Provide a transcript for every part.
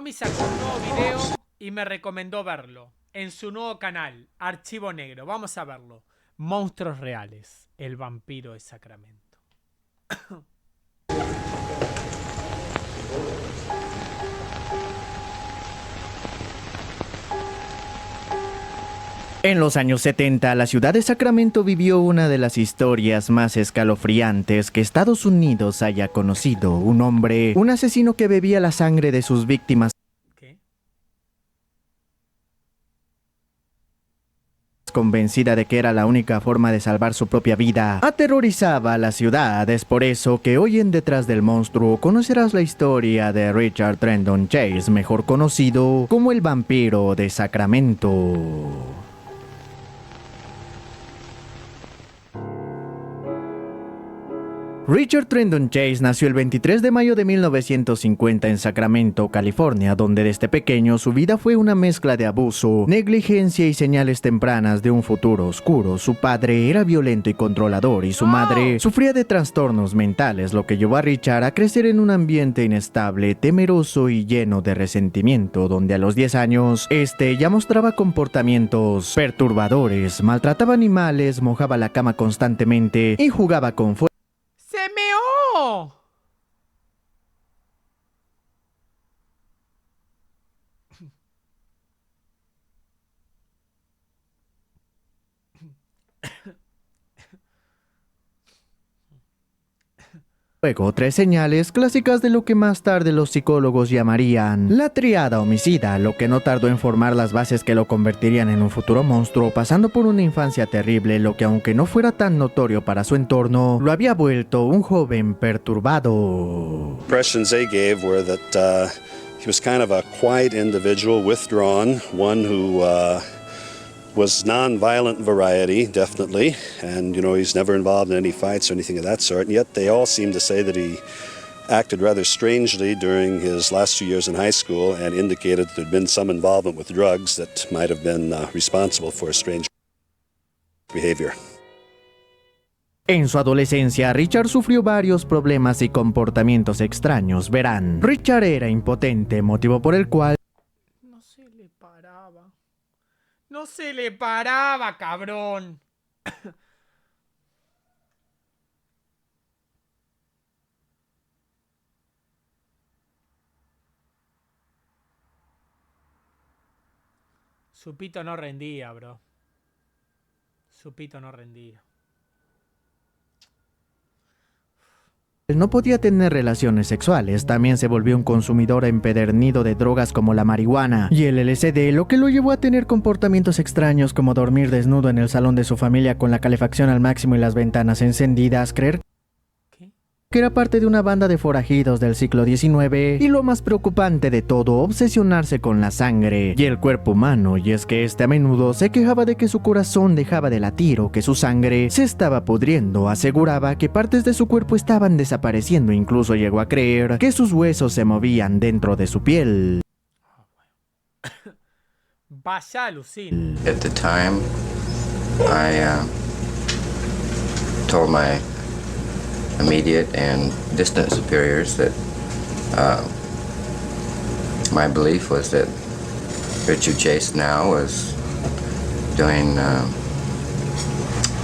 Tommy sacó un nuevo video y me recomendó verlo en su nuevo canal, Archivo Negro. Vamos a verlo. Monstruos reales, el vampiro de Sacramento. En los años 70, la ciudad de Sacramento vivió una de las historias más escalofriantes que Estados Unidos haya conocido. Un hombre, un asesino que bebía la sangre de sus víctimas, ¿Qué? convencida de que era la única forma de salvar su propia vida, aterrorizaba a la ciudad. Es por eso que hoy en Detrás del Monstruo conocerás la historia de Richard Trendon Chase, mejor conocido como el vampiro de Sacramento. Richard Trendon Chase nació el 23 de mayo de 1950 en Sacramento, California, donde desde pequeño su vida fue una mezcla de abuso, negligencia y señales tempranas de un futuro oscuro. Su padre era violento y controlador y su madre sufría de trastornos mentales, lo que llevó a Richard a crecer en un ambiente inestable, temeroso y lleno de resentimiento, donde a los 10 años, ya mostraba comportamientos perturbadores, maltrataba animales, mojaba la cama constantemente y jugaba con fuego. ¡Se meó! Luego, 3 señales clásicas de lo que más tarde los psicólogos llamarían la tríada homicida, lo que no tardó en formar las bases que lo convertirían en un futuro monstruo, pasando por una infancia terrible, lo que aunque no fuera tan notorio para su entorno, lo había vuelto un joven perturbado. Impressions they gave were that he was kind of a quiet individual, withdrawn, one who was non-violent variety, definitely, and he's never involved in any fights or anything of that sort, and yet they all seem to say that he acted rather strangely during his last 2 years in high school and indicated that there'd been some involvement with drugs that might have been responsible for his strange behavior. En su adolescencia, Richard sufrió varios problemas y comportamientos extraños. Verán, Richard era impotente, motivo por el cual No se le paraba. No se le paraba, cabrón. Su pito no rendía, bro. Su pito no rendía. no podía tener relaciones sexuales. También se volvió un consumidor empedernido de drogas como la marihuana y el LSD, lo que lo llevó a tener comportamientos extraños como dormir desnudo en el salón de su familia con la calefacción al máximo y las ventanas encendidas, creer que era parte de una banda de forajidos del siglo XIX y lo más preocupante de todo, obsesionarse con la sangre y el cuerpo humano, y es que a menudo se quejaba de que su corazón dejaba de latir o que su sangre se estaba pudriendo. Aseguraba que partes de su cuerpo estaban desapareciendo, incluso llegó a creer que sus huesos se movían dentro de su piel. Vaya alucin. At the time, I told my immediate and distant superiors that my belief was that Richard Chase now was doing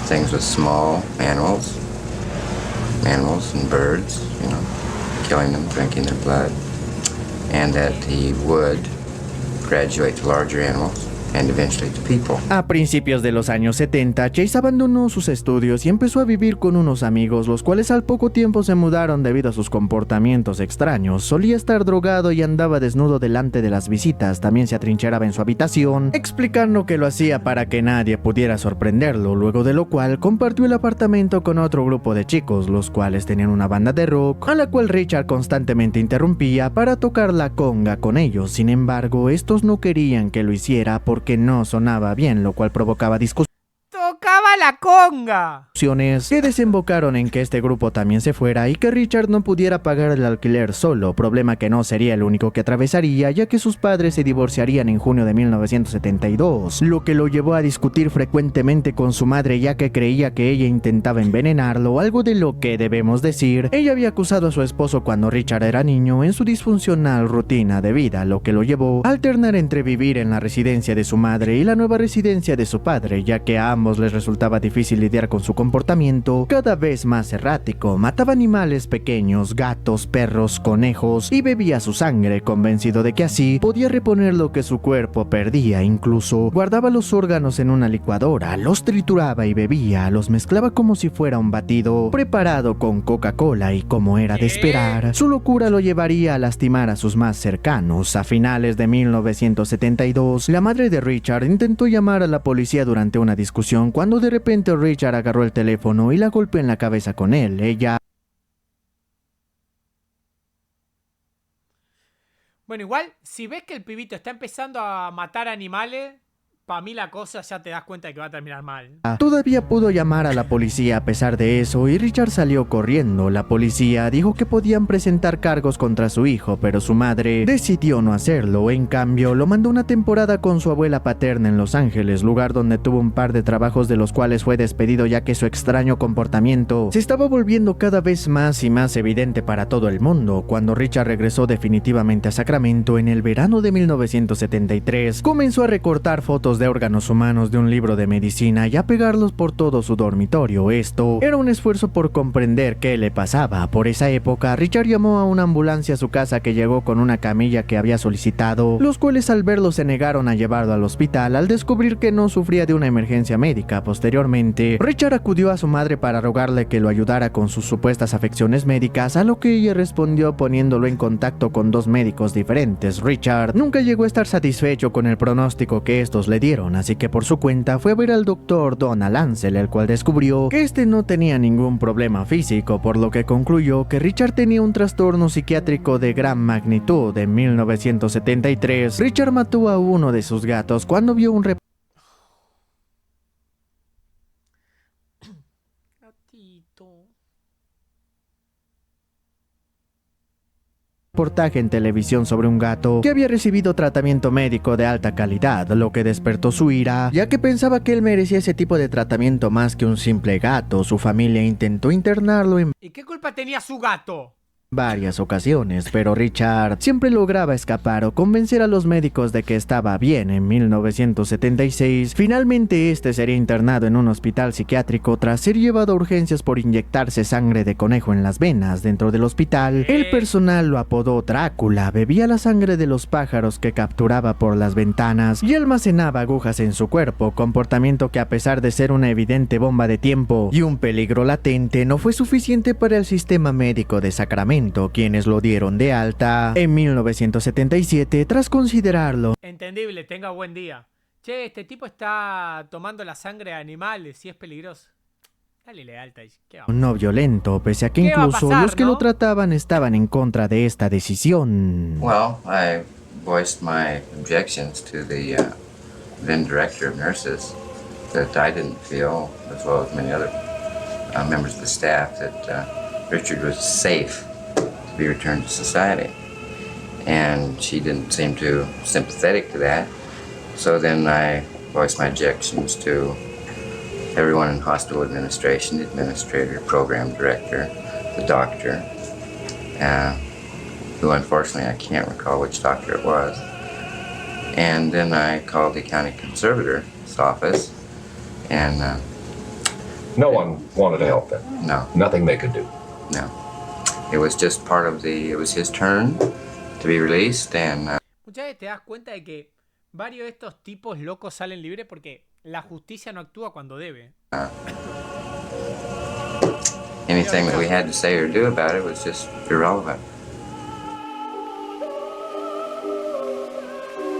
things with small animals and birds, you know, killing them, drinking their blood, and that he would graduate to larger animals and eventually to people. A principios de los años 70, Chase abandonó sus estudios y empezó a vivir con unos amigos, los cuales al poco tiempo se mudaron debido a sus comportamientos extraños. Solía estar drogado y andaba desnudo delante de las visitas. También se atrincheraba en su habitación, explicando que lo hacía para que nadie pudiera sorprenderlo, luego de lo cual compartió el apartamento con otro grupo de chicos, los cuales tenían una banda de rock, a la cual Richard constantemente interrumpía para tocar la conga con ellos. Sin embargo, estos no querían que lo hiciera porque no sonaba bien, lo cual provocaba discusiones. Tocaba la conga! Que desembocaron en que este grupo también se fuera y que Richard no pudiera pagar el alquiler solo, problema que no sería el único que atravesaría, ya que sus padres se divorciarían en junio de 1972, lo que lo llevó a discutir frecuentemente con su madre, ya que creía que ella intentaba envenenarlo, algo de lo que debemos decir, ella había acusado a su esposo cuando Richard era niño en su disfuncional rutina de vida, lo que lo llevó a alternar entre vivir en la residencia de su madre y la nueva residencia de su padre, ya que a ambos les resultaba difícil lidiar con su comportamiento cada vez más errático. Mataba animales pequeños, gatos, perros, conejos y bebía su sangre, convencido de que así podía reponer lo que su cuerpo perdía. Incluso guardaba los órganos en una licuadora, los trituraba y bebía, los mezclaba como si fuera un batido preparado con Coca-Cola y, como era de esperar, su locura lo llevaría a lastimar a sus más cercanos. A finales de 1972, la madre de Richard intentó llamar a la policía durante una discusión cuando de repente Richard agarró el teléfono y la golpeó en la cabeza con él. Ella... Bueno, igual, si ves que el pibito está empezando a matar animales, para mí la cosa ya te das cuenta de que va a terminar mal. Todavía pudo llamar a la policía a pesar de eso y Richard salió corriendo. La policía dijo que podían presentar cargos contra su hijo, pero su madre decidió no hacerlo. En cambio, lo mandó una temporada con su abuela paterna en Los Ángeles, lugar donde tuvo un par de trabajos de los cuales fue despedido, ya que su extraño comportamiento se estaba volviendo cada vez más y más evidente para todo el mundo. Cuando Richard regresó definitivamente a Sacramento en el verano de 1973, comenzó a recortar fotos de órganos humanos de un libro de medicina y a pegarlos por todo su dormitorio. Esto era un esfuerzo por comprender qué le pasaba. Por esa época, Richard llamó a una ambulancia a su casa que llegó con una camilla que había solicitado, los cuales al verlo se negaron a llevarlo al hospital al descubrir que no sufría de una emergencia médica. Posteriormente, Richard acudió a su madre para rogarle que lo ayudara con sus supuestas afecciones médicas, a lo que ella respondió poniéndolo en contacto con dos médicos diferentes. Richard nunca llegó a estar satisfecho con el pronóstico que estos le dieron, así que por su cuenta fue a ver al doctor Donald Ansel, el cual descubrió que este no tenía ningún problema físico, por lo que concluyó que Richard tenía un trastorno psiquiátrico de gran magnitud. En 1973, Richard mató a uno de sus gatos cuando vio un Gatito. reportaje en televisión sobre un gato que había recibido tratamiento médico de alta calidad, lo que despertó su ira, ya que pensaba que él merecía ese tipo de tratamiento más que un simple gato. Su familia intentó internarlo en ¿Y qué culpa tenía su gato? varias ocasiones, pero Richard siempre lograba escapar o convencer a los médicos de que estaba bien. En 1976, finalmente este sería internado en un hospital psiquiátrico tras ser llevado a urgencias por inyectarse sangre de conejo en las venas. Dentro del hospital, el personal lo apodó Drácula, bebía la sangre de los pájaros que capturaba por las ventanas y almacenaba agujas en su cuerpo, comportamiento que, a pesar de ser una evidente bomba de tiempo y un peligro latente, no fue suficiente para el sistema médico de Sacramento, quienes lo dieron de alta en 1977 tras considerarlo Entendible, tenga buen día. Che, este tipo está tomando la sangre de animales y es peligroso. Dale de alta. ¿Qué va? no violento, pese a que ¿Qué va a incluso pasar, los que no? lo trataban estaban en contra de esta decisión. Well, I voiced my objections to the then director of nurses that I didn't feel, as well as many other members of the staff, that Richard was safe to be returned to society. And she didn't seem too sympathetic to that. So then I voiced my objections to everyone in hospital administration, the administrator, program director, the doctor, who unfortunately I can't recall which doctor it was. And then I called the county conservator's office, and No one wanted to help them. no, Nothing they could do. no. It was just part of it was his turn to be released, and Muchas veces te das cuenta de que varios de estos tipos locos salen libres porque la justicia no actúa cuando debe. anything that we had to say or do about it was just irrelevant.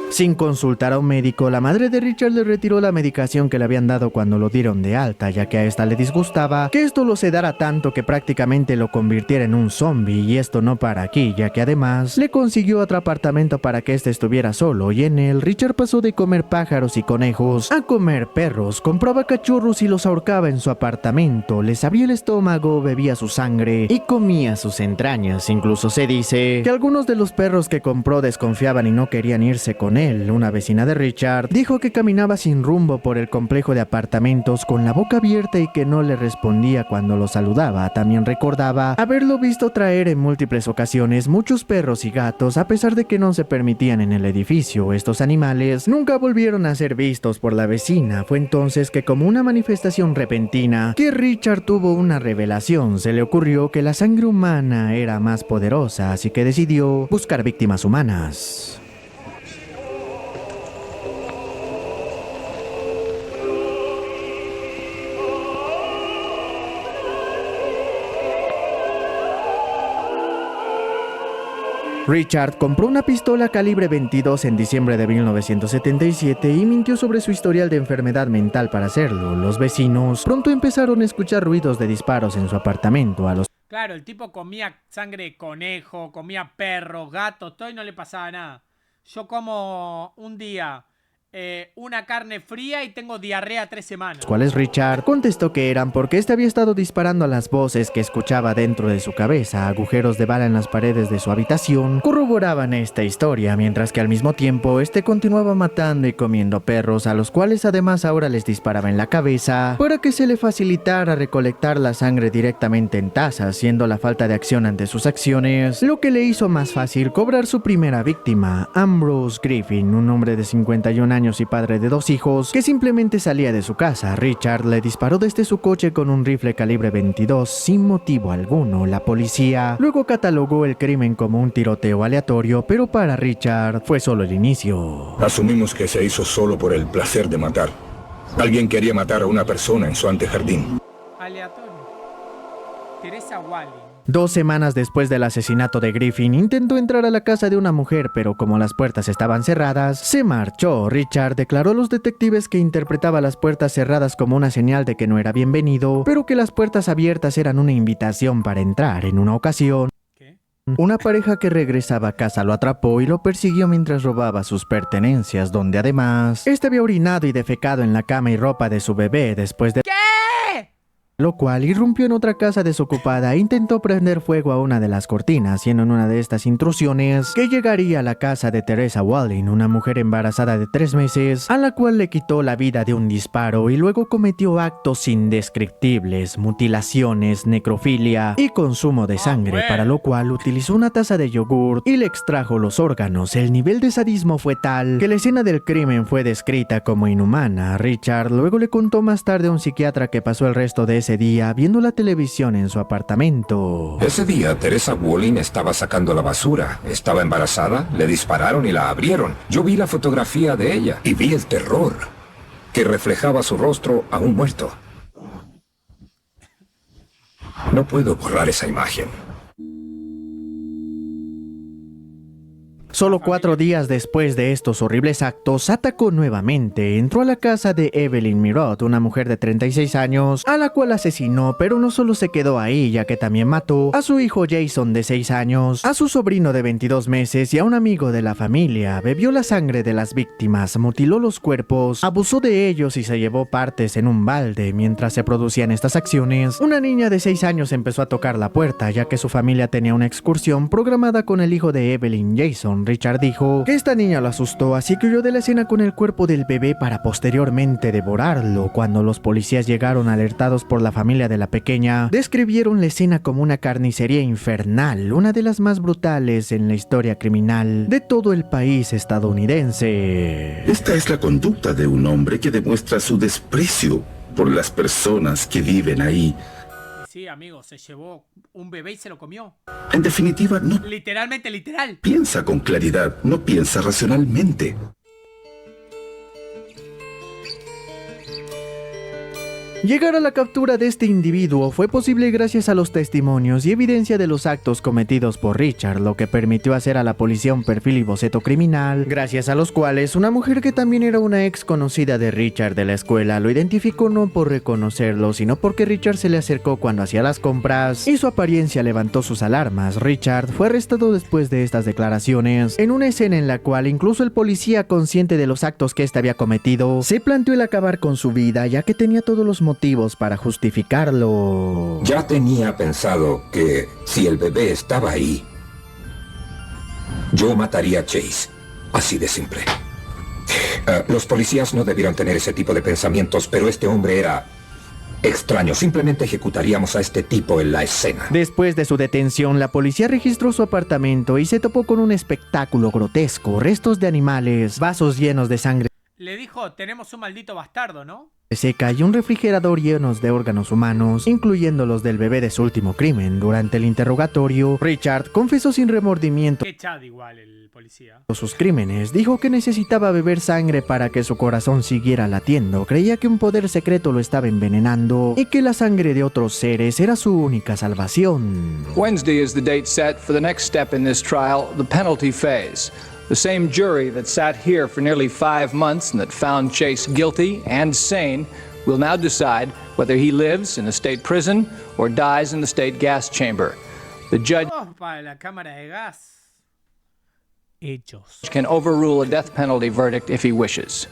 Sin consultar a un médico, la madre de Richard le retiró la medicación que le habían dado cuando lo dieron de alta, ya que a esta le disgustaba que esto lo sedara tanto que prácticamente lo convirtiera en un zombie, y esto no para aquí, ya que además le consiguió otro apartamento para que éste estuviera solo, y en él Richard pasó de comer pájaros y conejos a comer perros, compraba cachorros y los ahorcaba en su apartamento, les abría el estómago, bebía su sangre y comía sus entrañas. Incluso se dice que algunos de los perros que compró desconfiaban y no querían irse con él. Una vecina de Richard dijo que caminaba sin rumbo por el complejo de apartamentos con la boca abierta y que no le respondía cuando lo saludaba. También recordaba haberlo visto traer en múltiples ocasiones muchos perros y gatos, a pesar de que no se permitían en el edificio. Estos animales nunca volvieron a ser vistos por la vecina. Fue entonces que, como una manifestación repentina, que Richard tuvo una revelación. Se le ocurrió que la sangre humana era más poderosa, así que decidió buscar víctimas humanas. Richard compró una pistola calibre 22 en diciembre de 1977 y mintió sobre su historial de enfermedad mental para hacerlo. Los vecinos pronto empezaron a escuchar ruidos de disparos en su apartamento. Claro, el tipo comía sangre de conejo, comía perros, gatos, todo y no le pasaba nada. Yo como un día una carne fría y tengo diarrea 3 semanas. ¿Cuáles? Richard contestó que eran porque este había estado disparando a las voces que escuchaba dentro de su cabeza. Agujeros de bala en las paredes de su habitación corroboraban esta historia, mientras que al mismo tiempo este continuaba matando y comiendo perros, a los cuales además ahora les disparaba en la cabeza para que se le facilitara recolectar la sangre directamente en tazas, siendo la falta de acción ante sus acciones lo que le hizo más fácil cobrar su primera víctima, Ambrose Griffin, un hombre de 51 años y padre de 2 hijos que simplemente salía de su casa. Richard le disparó desde su coche con un rifle calibre 22 sin motivo alguno. La policía luego catalogó el crimen como un tiroteo aleatorio, pero para Richard fue solo el inicio. Asumimos que se hizo solo por el placer de matar. Alguien quería matar a una persona en su antejardín. Aleatorio. Teresa Wally. 2 semanas después del asesinato de Griffin, intentó entrar a la casa de una mujer, pero como las puertas estaban cerradas, se marchó. Richard declaró a los detectives que interpretaba las puertas cerradas como una señal de que no era bienvenido, pero que las puertas abiertas eran una invitación para entrar. En una ocasión, una pareja que regresaba a casa lo atrapó y lo persiguió mientras robaba sus pertenencias, donde además este había orinado y defecado en la cama y ropa de su bebé después de... lo cual irrumpió en otra casa desocupada e intentó prender fuego a una de las cortinas, siendo en una de estas intrusiones que llegaría a la casa de Teresa Walling, una mujer embarazada de 3 meses, a la cual le quitó la vida de un disparo y luego cometió actos indescriptibles, mutilaciones, necrofilia y consumo de sangre, para lo cual utilizó una taza de yogur y le extrajo los órganos. El nivel de sadismo fue tal que la escena del crimen fue descrita como inhumana. Richard luego le contó más tarde a un psiquiatra que pasó el resto de ese día viendo la televisión en su apartamento. Ese día Teresa Walling estaba sacando la basura. Estaba embarazada, le dispararon y la abrieron. Yo vi la fotografía de ella y vi el terror que reflejaba su rostro aún muerto. No puedo borrar esa imagen. Solo 4 días después de estos horribles actos, atacó nuevamente. Entró a la casa de Evelyn Mirot, una mujer de 36 años, a la cual asesinó, pero no solo se quedó ahí, ya que también mató a su hijo Jason de 6 años, a su sobrino de 22 meses y a un amigo de la familia. Bebió la sangre de las víctimas, mutiló los cuerpos, abusó de ellos y se llevó partes en un balde. Mientras se producían estas acciones, una niña de 6 años empezó a tocar la puerta, ya que su familia tenía una excursión programada con el hijo de Evelyn, Jason. Richard dijo que esta niña lo asustó, así que huyó de la escena con el cuerpo del bebé para posteriormente devorarlo. Cuando los policías llegaron alertados por la familia de la pequeña, describieron la escena como una carnicería infernal, una de las más brutales en la historia criminal de todo el país estadounidense. Esta es la conducta de un hombre que demuestra su desprecio por las personas que viven ahí. Sí, amigo, se llevó un bebé y se lo comió. En definitiva, no Literalmente, literal. piensa con claridad, no piensa racionalmente. Llegar a la captura de este individuo fue posible gracias a los testimonios y evidencia de los actos cometidos por Richard, lo que permitió hacer a la policía un perfil y boceto criminal, gracias a los cuales una mujer que también era una ex conocida de Richard de la escuela lo identificó no por reconocerlo, sino porque Richard se le acercó cuando hacía las compras y su apariencia levantó sus alarmas. Richard fue arrestado después de estas declaraciones, en una escena en la cual incluso el policía, consciente de los actos que éste había cometido, se planteó el acabar con su vida, ya que tenía todos los motivos para justificarlo. Ya tenía pensado que si el bebé estaba ahí, yo mataría a Chase. Así de simple. Los policías no debieron tener ese tipo de pensamientos, pero este hombre era extraño. Simplemente ejecutaríamos a este tipo en la escena. Después de su detención, la policía registró su apartamento y se topó con un espectáculo grotesco: restos de animales, vasos llenos de sangre Le dijo, tenemos un maldito bastardo, ¿no? seca y un refrigerador llenos de órganos humanos, incluyendo los del bebé de su último crimen. Durante el interrogatorio, Richard confesó sin remordimiento Qué chad igual el policía. sus crímenes. Dijo que necesitaba beber sangre para que su corazón siguiera latiendo, creía que un poder secreto lo estaba envenenando y que la sangre de otros seres era su única salvación. Wednesday is the date set for the next step in this trial, the penalty phase. The same jury that sat here for nearly 5 months and that found Chase guilty and sane will now decide whether he lives in a state prison or dies in the state gas chamber. The judge Oh, para la cámara de gas. Hechos. can overrule a death penalty verdict if he wishes.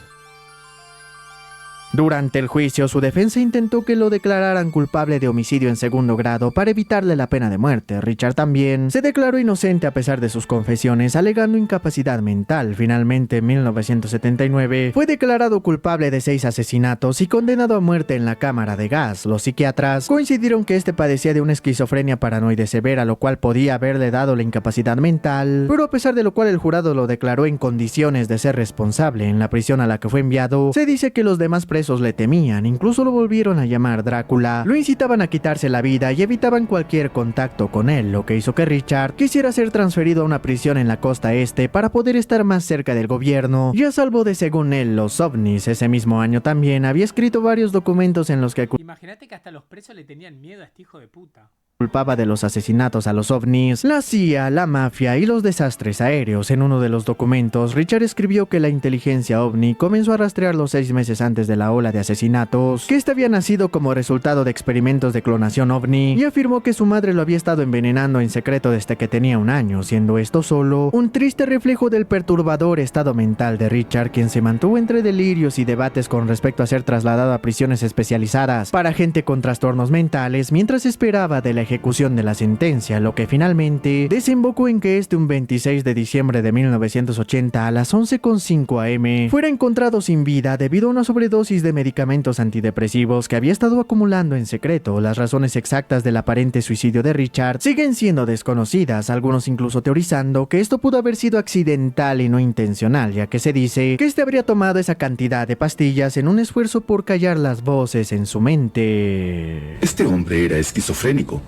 Durante el juicio, su defensa intentó que lo declararan culpable de homicidio en segundo grado para evitarle la pena de muerte. Richard también se declaró inocente a pesar de sus confesiones, alegando incapacidad mental. Finalmente, en 1979, fue declarado culpable de 6 asesinatos y condenado a muerte en la cámara de gas. Los psiquiatras coincidieron que este padecía de una esquizofrenia paranoide severa, lo cual podía haberle dado la incapacidad mental, pero a pesar de lo cual el jurado lo declaró en condiciones de ser responsable. En la prisión a la que fue enviado, se dice que los demás presos le temían, incluso lo volvieron a llamar Drácula, lo incitaban a quitarse la vida y evitaban cualquier contacto con él, lo que hizo que Richard quisiera ser transferido a una prisión en la costa este para poder estar más cerca del gobierno y a salvo de, según él, los ovnis. Ese mismo año también había escrito varios documentos en los que Imagínate que hasta los presos le tenían miedo a este hijo de puta. culpaba de los asesinatos a los ovnis, la CIA, la mafia y los desastres aéreos. En uno de los documentos, Richard escribió que la inteligencia ovni comenzó a rastrearlo 6 meses antes de la ola de asesinatos, que este había nacido como resultado de experimentos de clonación ovni, y afirmó que su madre lo había estado envenenando en secreto desde que tenía 1 año, siendo esto solo un triste reflejo del perturbador estado mental de Richard, quien se mantuvo entre delirios y debates con respecto a ser trasladado a prisiones especializadas para gente con trastornos mentales mientras esperaba de la ejecución de la sentencia, lo que finalmente desembocó en que un 26 de diciembre de 1980 a las 11:05 am fuera encontrado sin vida debido a una sobredosis de medicamentos antidepresivos que había estado acumulando en secreto. Las razones exactas del aparente suicidio de Richard siguen siendo desconocidas, algunos incluso teorizando que esto pudo haber sido accidental y no intencional, ya que se dice que habría tomado esa cantidad de pastillas en un esfuerzo por callar las voces en su mente. Este hombre era esquizofrénico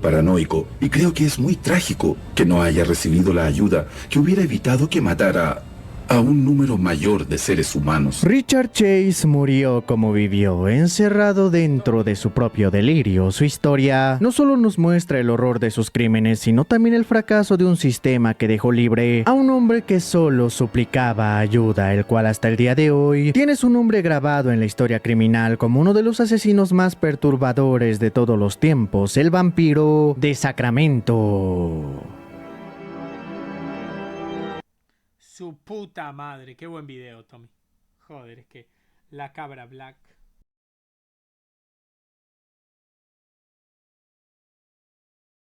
paranoico, y creo que es muy trágico que no haya recibido la ayuda que hubiera evitado que matara a un número mayor de seres humanos. Richard Chase murió como vivió, encerrado dentro de su propio delirio. Su historia no solo nos muestra el horror de sus crímenes, sino también el fracaso de un sistema que dejó libre a un hombre que solo suplicaba ayuda, el cual hasta el día de hoy tiene su nombre grabado en la historia criminal como uno de los asesinos más perturbadores de todos los tiempos, el vampiro de Sacramento. Su puta madre. Qué buen video, Tommy. Joder, es que la cabra black.